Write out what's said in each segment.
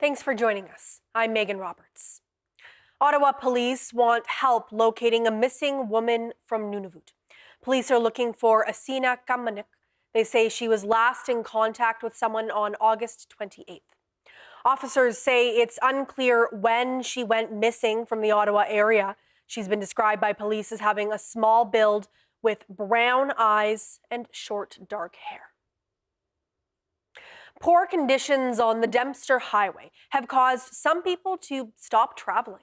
Thanks for joining us. I'm Megan Roberts. Ottawa police want help locating a missing woman from Nunavut. Police are looking for Asina Kamanik. They say she was last in contact with someone on August 28th. Officers say it's unclear when she went missing from the Ottawa area. She's been described by police as having a small build with brown eyes and short, dark hair. Poor conditions on the Dempster Highway have caused some people to stop traveling.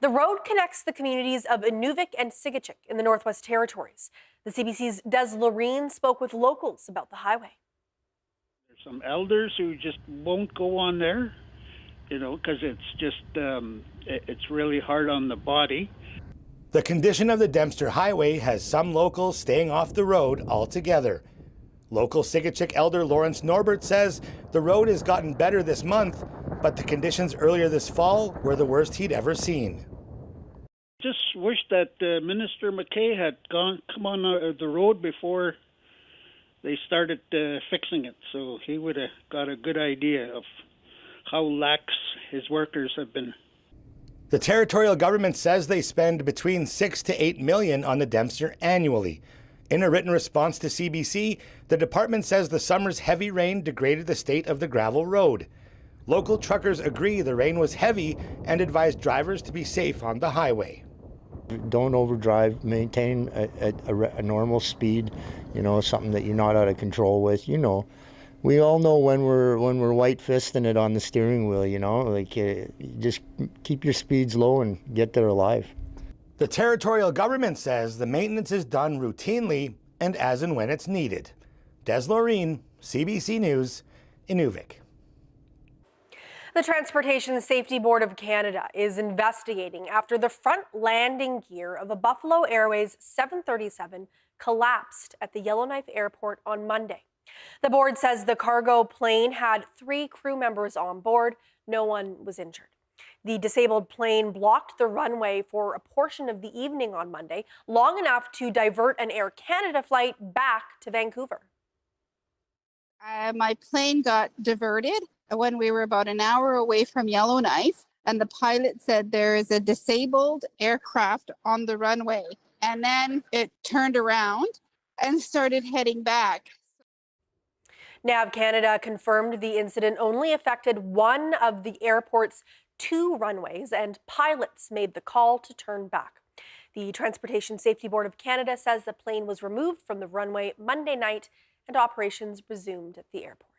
The road connects the communities of Inuvik and Sigachik in the Northwest Territories. The CBC's Des Loreen spoke with locals about the highway. There's some elders who just won't go on there, because it's really hard on the body. The condition of the Dempster Highway has some locals staying off the road altogether. Local Sigachik elder Lawrence Norbert says the road has gotten better this month, but the conditions earlier this fall were the worst he'd ever seen. Just wish that Minister McKay had come on the road before they started fixing it, so he would have got a good idea of how lax his workers have been. The territorial government says they spend between $6 to $8 million on the Dempster annually. In a written response to CBC, the department says the summer's heavy rain degraded the state of the gravel road. Local truckers agree the rain was heavy and advise drivers to be safe on the highway. Don't overdrive, maintain a normal speed, something that you're not out of control with. We all know when we're white-fisting it on the steering wheel, just keep your speeds low and get there alive. The territorial government says the maintenance is done routinely and as and when it's needed. Des Loreen, CBC News, Inuvik. The Transportation Safety Board of Canada is investigating after the front landing gear of a Buffalo Airways 737 collapsed at the Yellowknife Airport on Monday. The board says the cargo plane had 3 crew members on board. No one was injured. The disabled plane blocked the runway for a portion of the evening on Monday, long enough to divert an Air Canada flight back to Vancouver. My plane got diverted when we were about an hour away from Yellowknife, and the pilot said there is a disabled aircraft on the runway. And then it turned around and started heading back. NAV Canada confirmed the incident only affected one of the airport's 2 runways, and pilots made the call to turn back. The Transportation Safety Board of Canada says the plane was removed from the runway Monday night and operations resumed at the airport.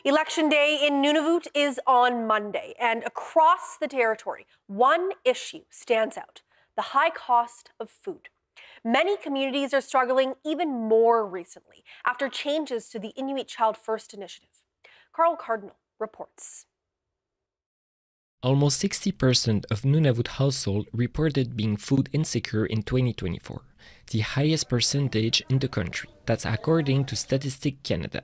Election Day in Nunavut is on Monday, and across the territory, one issue stands out: the high cost of food. Many communities are struggling even more recently after changes to the Inuit Child First initiative. Carl Cardinal reports. Almost 60% of Nunavut households reported being food insecure in 2024, the highest percentage in the country. That's according to Statistics Canada.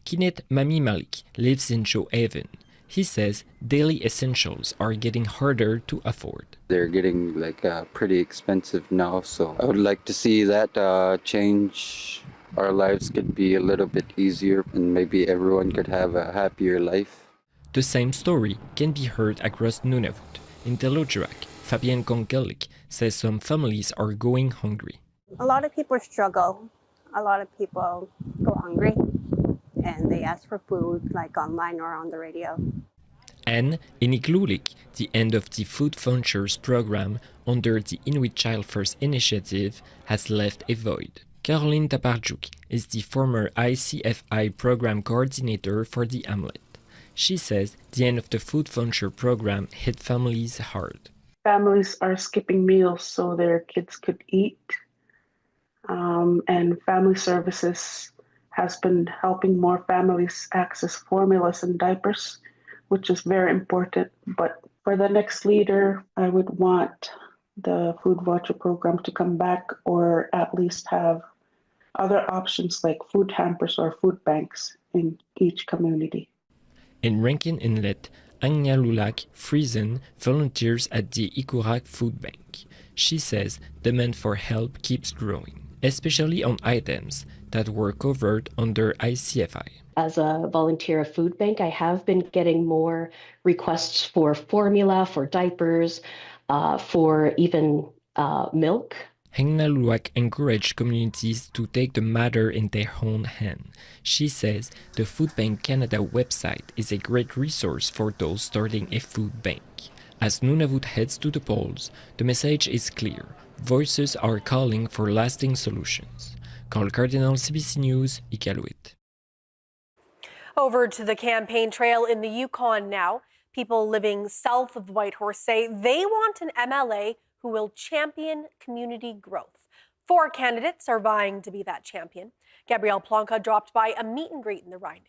Kinit Mami Malik lives in Joe Haven. He says daily essentials are getting harder to afford. They're getting pretty expensive now, so I would like to see that change. Our lives could be a little bit easier and maybe everyone could have a happier life. The same story can be heard across Nunavut. In Telojurak, Fabienne Konkelik says some families are going hungry. A lot of people struggle. A lot of people go hungry and they ask for food, like online or on the radio. And in Igloolik, the end of the Food Vouchers program under the Inuit Child First initiative has left a void. Caroline Taparjuk is the former ICFI program coordinator for the hamlet. She says the end of the Food Voucher program hit families hard. Families are skipping meals so their kids could eat, and family services has been helping more families access formulas and diapers, which is very important. But for the next leader, I would want the food voucher program to come back, or at least have other options like food hampers or food banks in each community. In Rankin Inlet, Anya Lulak Friesen volunteers at the Ikurak Food Bank. She says demand for help keeps growing. especially on items that were covered under ICFI. As a volunteer at food bank, I have been getting more requests for formula, for diapers, for even milk. Hengnaluak encouraged communities to take the matter in their own hand. She says the Food Bank Canada website is a great resource for those starting a food bank. As Nunavut heads to the polls, the message is clear. Voices are calling for lasting solutions. Carl Cardinal, CBC News, Iqaluit. Over to the campaign trail in the Yukon now. People living south of Whitehorse say they want an MLA who will champion community growth. 4 candidates are vying to be that champion. Gabrielle Plonka dropped by a meet and greet in the riding.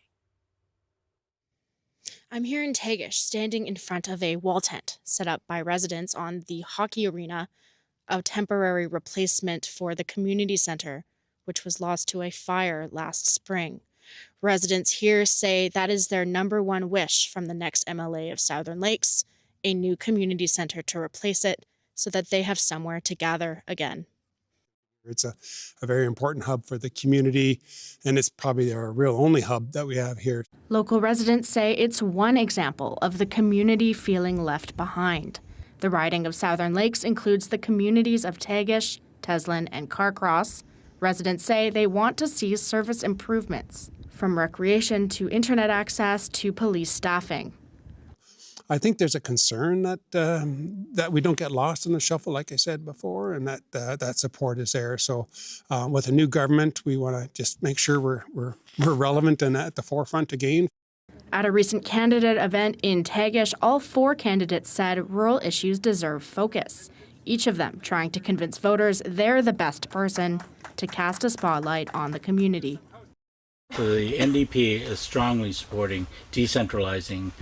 I'm here in Tagish, standing in front of a wall tent set up by residents on the hockey arena, a temporary replacement for the community center, which was lost to a fire last spring. Residents here say that is their number one wish from the next MLA of Southern Lakes, a new community center to replace it so that they have somewhere to gather again. It's a very important hub for the community, and it's probably our real only hub that we have here. Local residents say it's one example of the community feeling left behind. The riding of Southern Lakes includes the communities of Tagish, Teslin, and Carcross. Residents say they want to see service improvements, from recreation to internet access to police staffing. I think there's a concern that that we don't get lost in the shuffle, like I said before, and that that support is there. So, with a new government, we want to just make sure we're relevant and at the forefront again. At a recent candidate event in Tagish, all 4 candidates said rural issues deserve focus. Each of them trying to convince voters they're the best person to cast a spotlight on the community. The NDP is strongly supporting decentralizing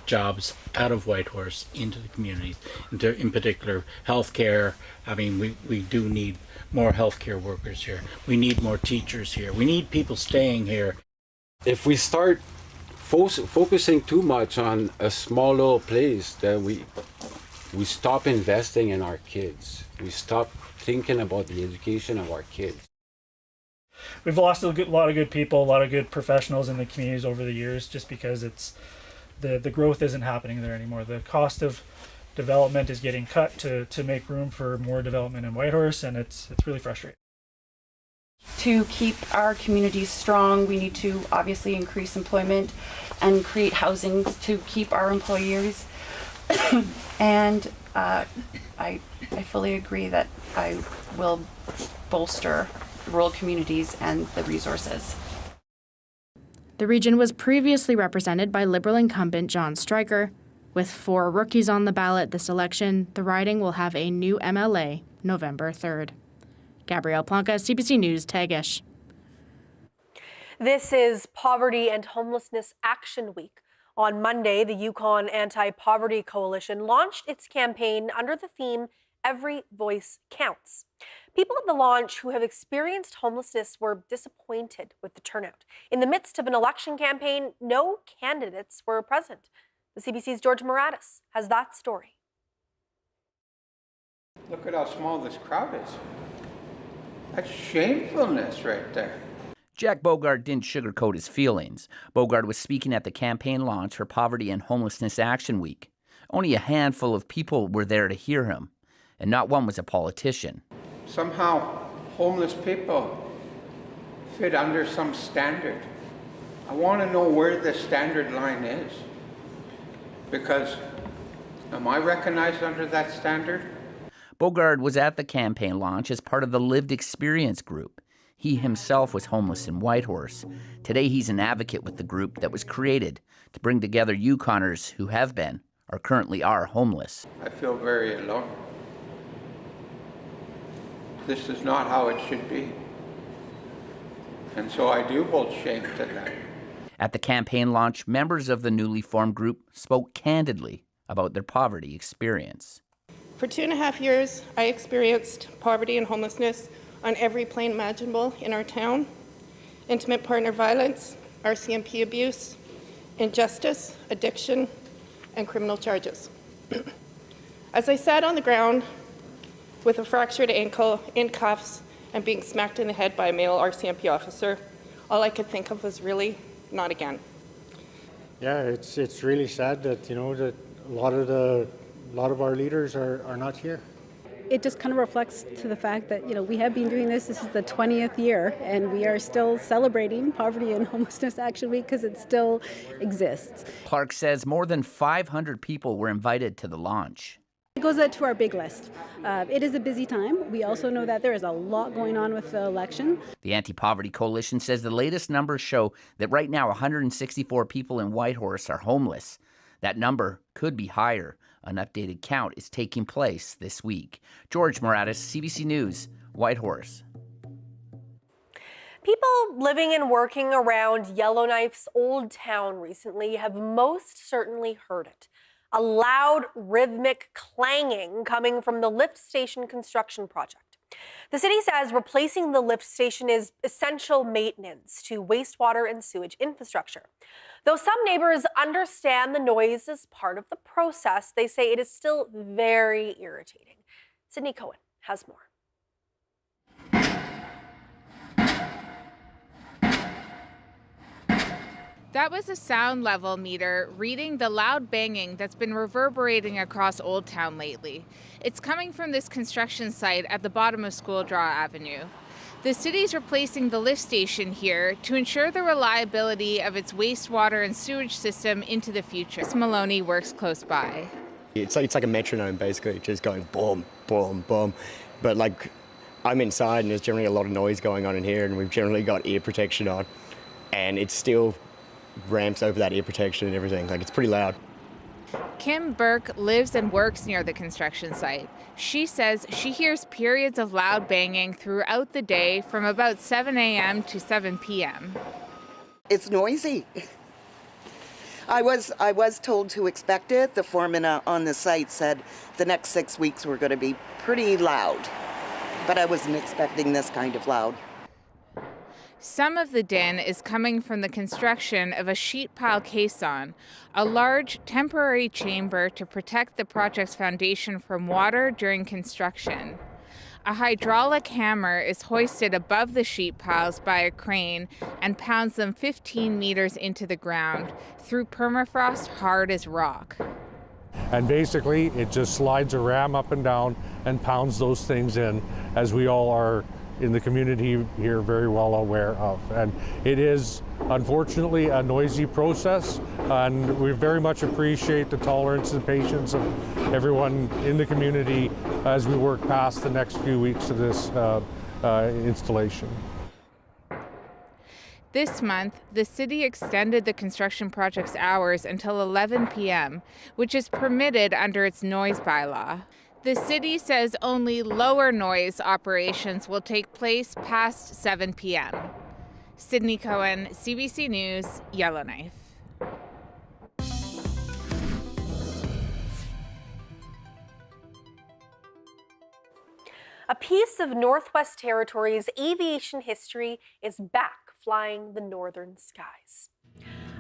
jobs out of Whitehorse into the communities, in particular healthcare. I mean, we do need more healthcare workers here. We need more teachers here. We need people staying here. If we start focusing too much on a small little place, then we stop investing in our kids. We stop thinking about the education of our kids. We've lost a lot of good people, a lot of good professionals in the communities over the years, just because it's the growth isn't happening there anymore. The cost of development is getting cut to make room for more development in Whitehorse, and it's really frustrating. To keep our communities strong, we need to obviously increase employment and create housing to keep our employees. And I fully agree that I will bolster rural communities and the resources. The region was previously represented by Liberal incumbent John Stryker. With 4 rookies on the ballot this election, the riding will have a new MLA November 3rd. Gabrielle Plonka, CBC News, Tagish. This is Poverty and Homelessness Action Week. On Monday, the Yukon Anti-Poverty Coalition launched its campaign under the theme, Every Voice Counts. People at the launch who have experienced homelessness were disappointed with the turnout. In the midst of an election campaign, no candidates were present. The CBC's George Moratis has that story. Look at how small this crowd is. That's shamefulness right there. Jack Bogard didn't sugarcoat his feelings. Bogard was speaking at the campaign launch for Poverty and Homelessness Action Week. Only a handful of people were there to hear him, and not one was a politician. Somehow, homeless people fit under some standard. I want to know where the standard line is. Because am I recognized under that standard? Bogard was at the campaign launch as part of the Lived Experience group. He himself was homeless in Whitehorse. Today he's an advocate with the group that was created to bring together Yukoners who have been, or currently are, homeless. I feel very alone. This is not how it should be. And so I do hold shame to that. At the campaign launch, members of the newly formed group spoke candidly about their poverty experience. For 2.5 years, I experienced poverty and homelessness on every plane imaginable in our town. Intimate partner violence, RCMP abuse, injustice, addiction, and criminal charges. As I sat on the ground with a fractured ankle, in cuffs, and being smacked in the head by a male RCMP officer. All I could think of was really, not again. Yeah, it's really sad that that a lot of our leaders are not here. It just kind of reflects to the fact that we have been doing this. This is the 20th year, and we are still celebrating Poverty and Homelessness Action Week because it still exists. Clark says more than 500 people were invited to the launch. It goes to our big list. It is a busy time. We also know that there is a lot going on with the election. The Anti-Poverty Coalition says the latest numbers show that right now 164 people in Whitehorse are homeless. That number could be higher. An updated count is taking place this week. George Moratis, CBC News, Whitehorse. People living and working around Yellowknife's Old Town recently have most certainly heard it. A loud, rhythmic clanging coming from the lift station construction project. The city says replacing the lift station is essential maintenance to wastewater and sewage infrastructure. Though some neighbors understand the noise as part of the process, they say it is still very irritating. Sydney Cohen has more. That was a sound level meter reading the loud banging that's been reverberating across Old Town lately. It's coming from this construction site at the bottom of School Draw Avenue. The city's replacing the lift station here to ensure the reliability of its wastewater and sewage system into the future. Maloney works close by. It's like a metronome, basically, just going boom, boom, boom. But I'm inside and there's generally a lot of noise going on in here, and we've generally got ear protection on, and it still ramps over that ear protection and everything. It's pretty loud. Kim Burke lives and works near the construction site. She says she hears periods of loud banging throughout the day from about 7 a.m. to 7 p.m. It's noisy. I was told to expect it. The foreman on the site said the next 6 weeks were going to be pretty loud, but I wasn't expecting this kind of loud. Some of the din is coming from the construction of a sheet pile caisson, a large temporary chamber to protect the project's foundation from water during construction. A hydraulic hammer is hoisted above the sheet piles by a crane and pounds them 15 meters into the ground through permafrost hard as rock. And basically, it just slides a ram up and down and pounds those things in, as we all are in the community here very well aware of. And it is unfortunately a noisy process, and we very much appreciate the tolerance and patience of everyone in the community as we work past the next few weeks of this installation. This month, the city extended the construction project's hours until 11 p.m., which is permitted under its noise bylaw. The city says only lower noise operations will take place past 7 p.m. Sydney Cohen, CBC News, Yellowknife. A piece of Northwest Territories aviation history is back flying the northern skies.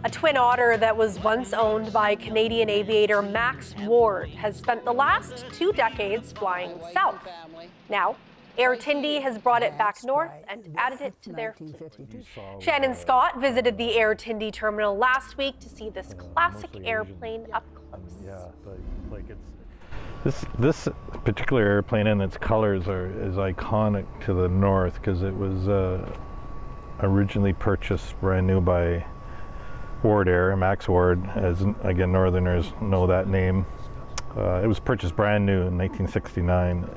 A twin otter that was once owned by Canadian aviator Max Ward has spent the last 2 decades flying south. Now, Air Tindy has brought it back north and added it to their fleet. Shannon Scott visited the Air Tindy terminal last week to see this classic airplane up close. This particular airplane and its colors is iconic to the north because it was originally purchased brand new by Ward Air, Max Ward, as again Northerners know that name. It was purchased brand new in 1969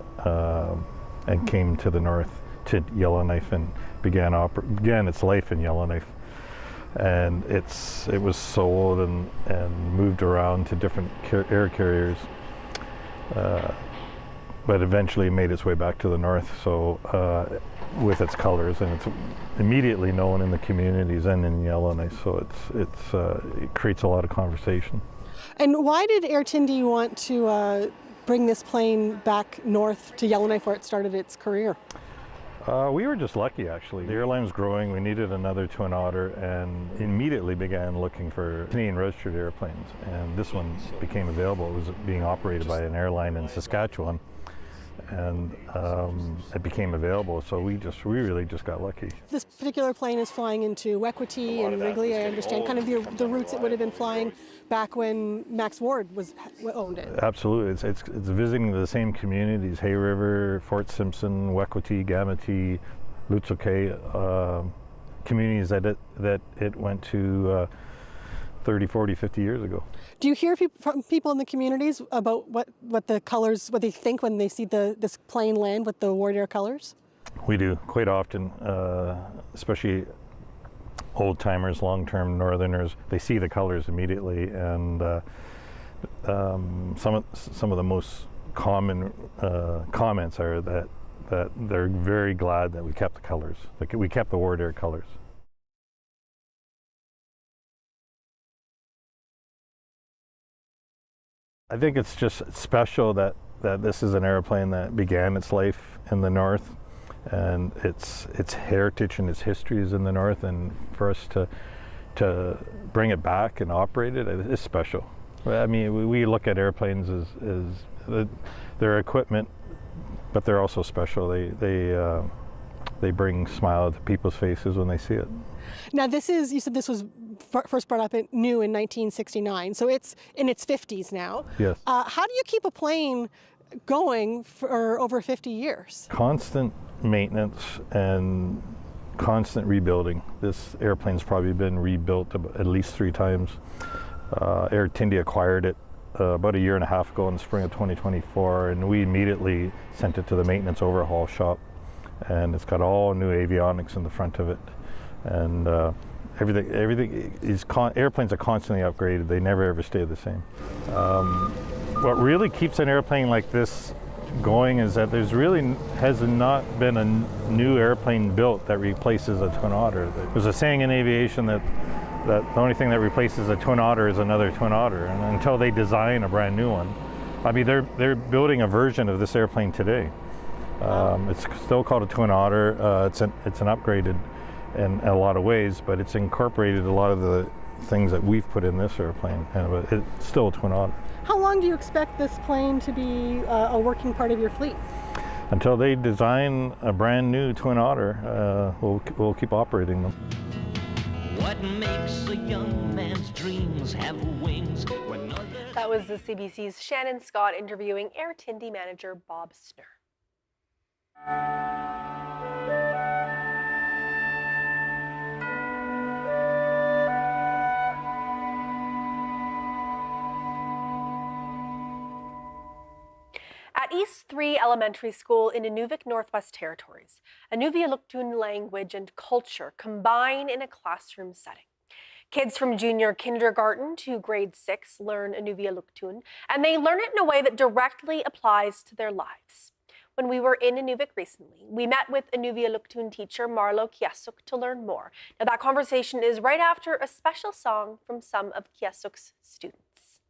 and came to the north to Yellowknife and began its life in Yellowknife. And it was sold and moved around to different air carriers, but eventually made its way back to the north. So with its colors, and it's immediately known in the communities and in Yellowknife, so it creates a lot of conversation. And why did Air Tindy want to bring this plane back north to Yellowknife where it started its career? We were just lucky, actually. The airline was growing, we needed another twin otter, and immediately began looking for Canadian registered airplanes, and this one became available. It was being operated by an airline in Saskatchewan, and it became available. So we really just got lucky. This particular plane is flying into Wekwati and Wrigley, I understand, kind of the routes it would have been flying back when Max Ward owned it. Absolutely, it's visiting the same communities: Hay River, Fort Simpson, Wekwati, Gamity, Lutzoke, communities that it went to 30, 40, 50 years ago. Do you hear from people in the communities about what the colors, what they think when they see this plane land with the Warrior colors? We do quite often, especially old timers, long-term Northerners. They see the colors immediately, and some of the most common comments are that they're very glad that we kept the colors. Like we kept the Warrior colors. I think it's just special that this is an airplane that began its life in the north, and its heritage and its history is in the north, and for us to bring it back and operate it is special. I mean, we look at airplanes as they're equipment, but they're also special. They bring smile to people's faces when they see it. Now you said this was first brought up new in 1969, so it's in its 50s now. Yes. How do you keep a plane going for over 50 years? Constant maintenance and constant rebuilding. This airplane's probably been rebuilt at least 3 times. Air Tindi acquired it about a year and a half ago in the spring of 2024, and we immediately sent it to the maintenance overhaul shop, and it's got all new avionics in the front of it, and everything is airplanes are constantly upgraded. They never ever stay the same. What really keeps an airplane like this going is that there's really has not been a new airplane built that replaces a Twin Otter. There's a saying in aviation that the only thing that replaces a Twin Otter is another Twin Otter, and until they design a brand new one. I mean, they're building a version of this airplane today. It's still called a Twin Otter. It's an upgraded in a lot of ways, but it's incorporated a lot of the things that we've put in this airplane, and it's still a Twin Otter. How long do you expect this plane to be a working part of your fleet? Until they design a brand new Twin Otter, we'll keep operating them. What makes a young man's dreams have wings when others... That was the CBC's Shannon Scott interviewing Air Tindi manager Bob Snur. At East 3 Elementary School in Inuvik, Northwest Territories, Inuvialuktun language and culture combine in a classroom setting. Kids from junior kindergarten to grade 6 learn Inuvialuktun, and they learn it in a way that directly applies to their lives. When we were in Inuvik recently, we met with Inuvialuktun teacher Marlo Kiasuk to learn more. Now, that conversation is right after a special song from some of Kiasuk's students.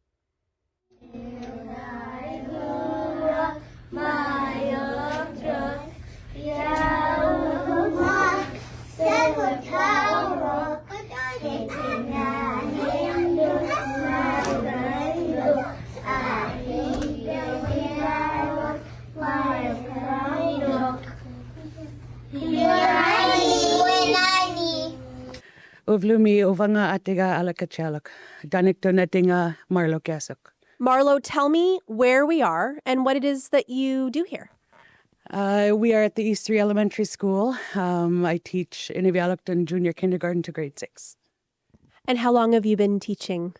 Uvlumi uvanga atiga alakachalak. Danik donatinga Marlo Kiasuk. Marlo, tell me where we are and what it is that you do here. We are at the East 3 Elementary School. I teach Inuvialuktun junior kindergarten to grade 6. And how long have you been teaching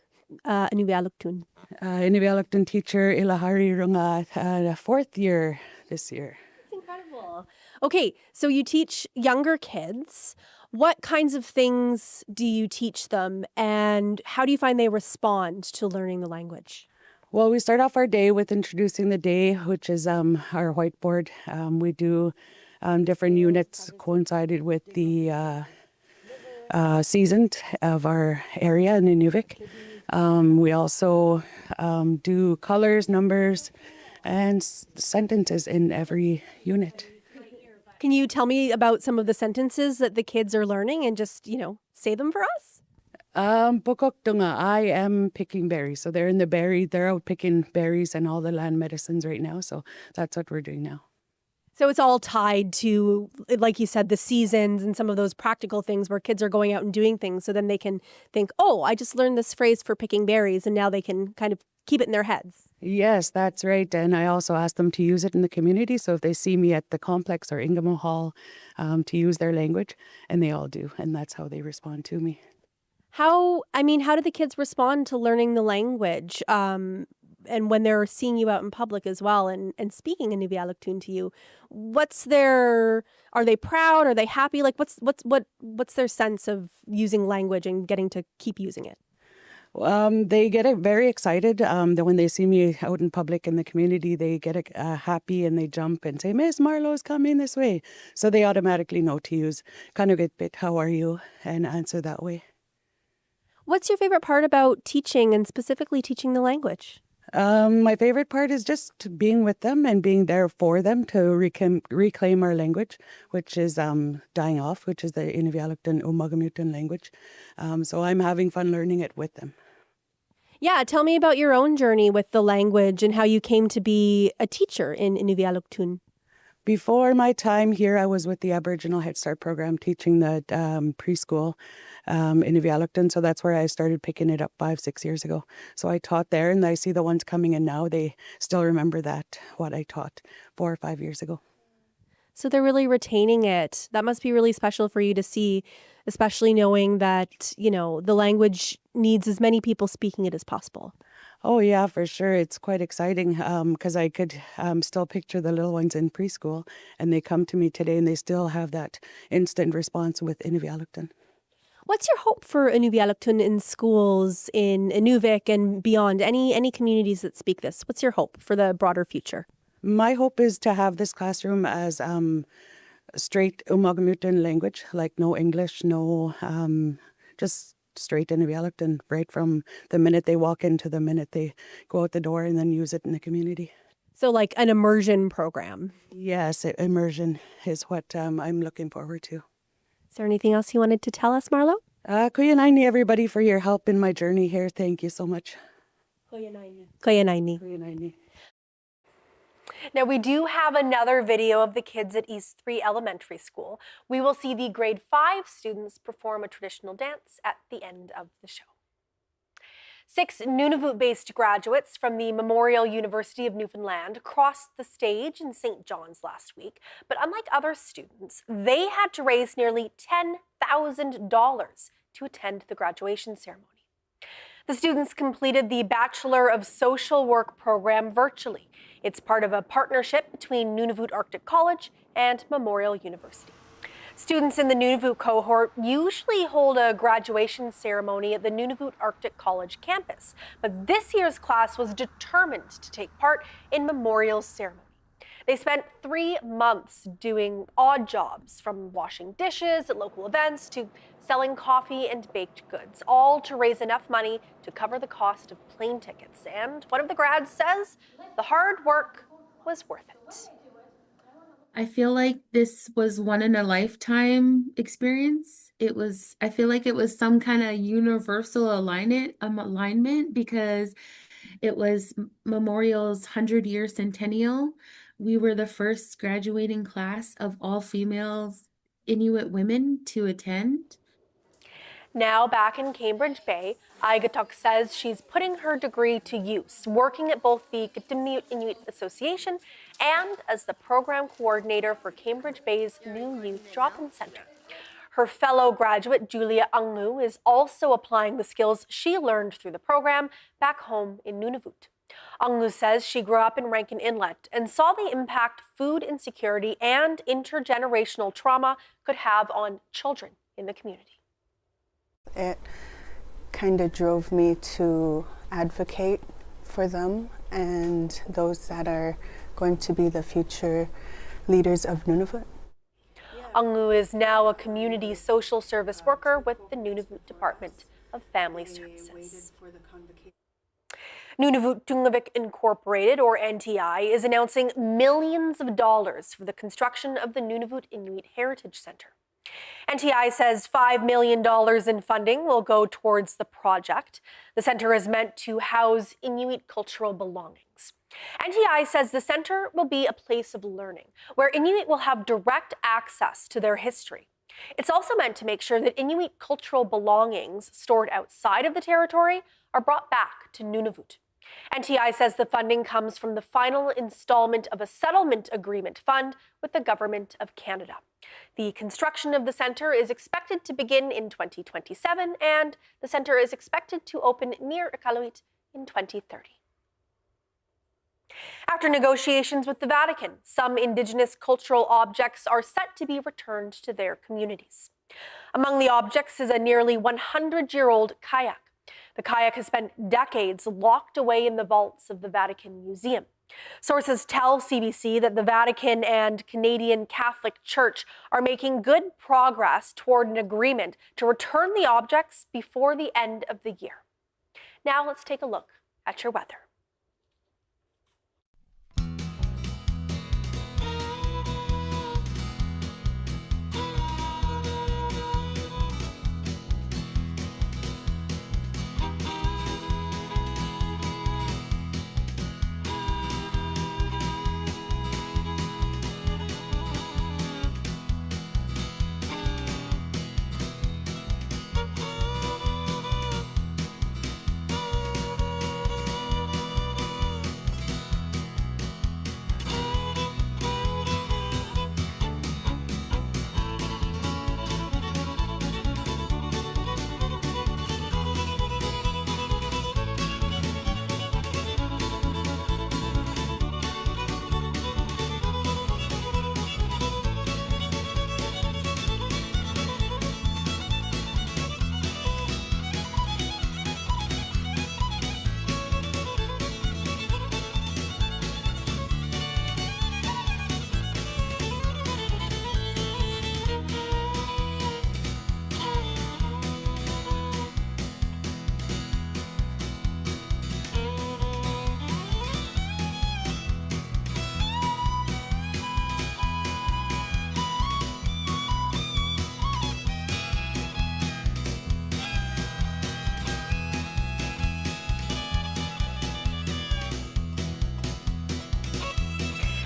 Inuvialuktun? Inuvialuktun teacher Ilahari Runga, 4th year this year. That's incredible. Okay, so you teach younger kids. What kinds of things do you teach them, and how do you find they respond to learning the language? Well, we start off our day with introducing the day, which is our whiteboard. We do different units coincided with the season of our area in Inuvik. We also do colors, numbers, and sentences in every unit. Can you tell me about some of the sentences that the kids are learning and just, say them for us? Bukok Dunga, I am picking berries. So they're out picking berries and all the land medicines right now. So that's what we're doing now. So it's all tied to, like you said, the seasons and some of those practical things where kids are going out and doing things. So then they can think, oh, I just learned this phrase for picking berries. And now they can kind of keep it in their heads. Yes, that's right. And I also ask them to use it in the community. So if they see me at the complex or Ingamo Hall, to use their language, and they all do. And that's how they respond to me. How do the kids respond to learning the language? And when they're seeing you out in public as well and speaking Inuvialuktun to you, are they proud? Are they happy? Like what's their sense of using language and getting to keep using it? They get very excited that when they see me out in public in the community, they get happy and they jump and say, Miss Marlowe's coming this way. So they automatically know to use Kanugitbit, how are you? And answer that way. What's your favorite part about teaching and specifically teaching the language? My favorite part is just being with them and being there for them to reclaim our language, which is dying off, which is the Inuvialuktun Umagamutun language. So I'm having fun learning it with them. Yeah, tell me about your own journey with the language and how you came to be a teacher in Inuvialuktun. Before my time here, I was with the Aboriginal Head Start program teaching the preschool in Inuvialuktun. So that's where I started picking it up 5-6 years ago. So I taught there, and I see the ones coming in now. They still remember what I taught 4 or 5 years ago. So they're really retaining it. That must be really special for you to see, especially knowing that, the language needs as many people speaking it as possible. Oh, yeah, for sure. It's quite exciting because I could still picture the little ones in preschool, and they come to me today and they still have that instant response with Inuvialuktun. What's your hope for Inuvialuktun in schools in Inuvik and beyond? Any communities that speak this? What's your hope for the broader future? My hope is to have this classroom as straight Umagamutun language, like no English, no just straight Inuvialuktun, right from the minute they walk in to the minute they go out the door, and then use it in the community. So like an immersion program. Yes, immersion is what I'm looking forward to. Is there anything else you wanted to tell us, Marlo? Kuyanaini, everybody, for your help in my journey here. Thank you so much. Kuyanaini. Now, we do have another video of the kids at East 3 Elementary School. We will see the grade 5 students perform a traditional dance at the end of the show. 6 Nunavut-based graduates from the Memorial University of Newfoundland crossed the stage in St. John's last week. But unlike other students, they had to raise nearly $10,000 to attend the graduation ceremony. The students completed the Bachelor of Social Work program virtually. It's part of a partnership between Nunavut Arctic College and Memorial University. Students in the Nunavut cohort usually hold a graduation ceremony at the Nunavut Arctic College campus, but this year's class was determined to take part in Memorial's ceremony. They spent 3 months doing odd jobs, from washing dishes at local events to selling coffee and baked goods, all to raise enough money to cover the cost of plane tickets. And one of the grads says the hard work was worth it. I feel like this was one in a lifetime experience. I feel like it was some kind of universal alignment because it was Memorial's 100-year centennial. We were the first graduating class of all females Inuit women to attend. Now back in Cambridge Bay, Aigatok says she's putting her degree to use, working at both the Kitimniut Inuit Association and as the program coordinator for Cambridge Bay's new youth drop-in center. Her fellow graduate, Julia Angu, is also applying the skills she learned through the program back home in Nunavut. Angu says she grew up in Rankin Inlet and saw the impact food insecurity and intergenerational trauma could have on children in the community. It kind of drove me to advocate for them and those that are going to be the future leaders of Nunavut. Angu is now a community social service worker with the Nunavut Department of Family Services. Nunavut Inuvik Incorporated, or NTI, is announcing millions of dollars for the construction of the Nunavut Inuit Heritage Center. NTI says $5 million in funding will go towards the project. The center is meant to house Inuit cultural belongings. NTI says the center will be a place of learning, where Inuit will have direct access to their history. It's also meant to make sure that Inuit cultural belongings stored outside of the territory are brought back to Nunavut. NTI says the funding comes from the final installment of a settlement agreement fund with the Government of Canada. The construction of the center is expected to begin in 2027, and the center is expected to open near Iqaluit in 2030. After negotiations with the Vatican, some Indigenous cultural objects are set to be returned to their communities. Among the objects is a nearly 100-year-old kayak. The kayak has spent decades locked away in the vaults of the Vatican Museum. Sources tell CBC that the Vatican and Canadian Catholic Church are making good progress toward an agreement to return the objects before the end of the year. Now let's take a look at your weather.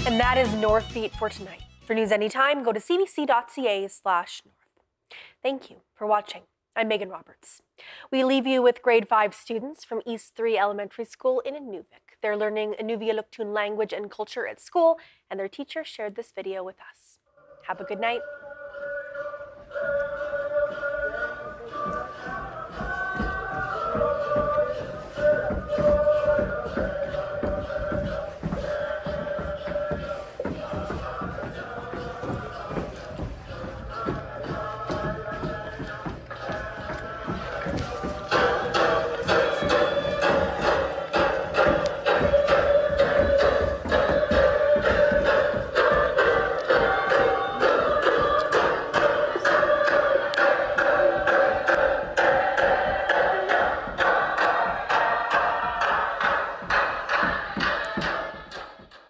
And that is Northbeat for tonight. For news anytime, go to cbc.ca/north. Thank you for watching. I'm Megan Roberts. We leave you with grade 5 students from East 3 Elementary School in Inuvik. They're learning Inuvialuktun language and culture at school, and their teacher shared this video with us. Have a good night.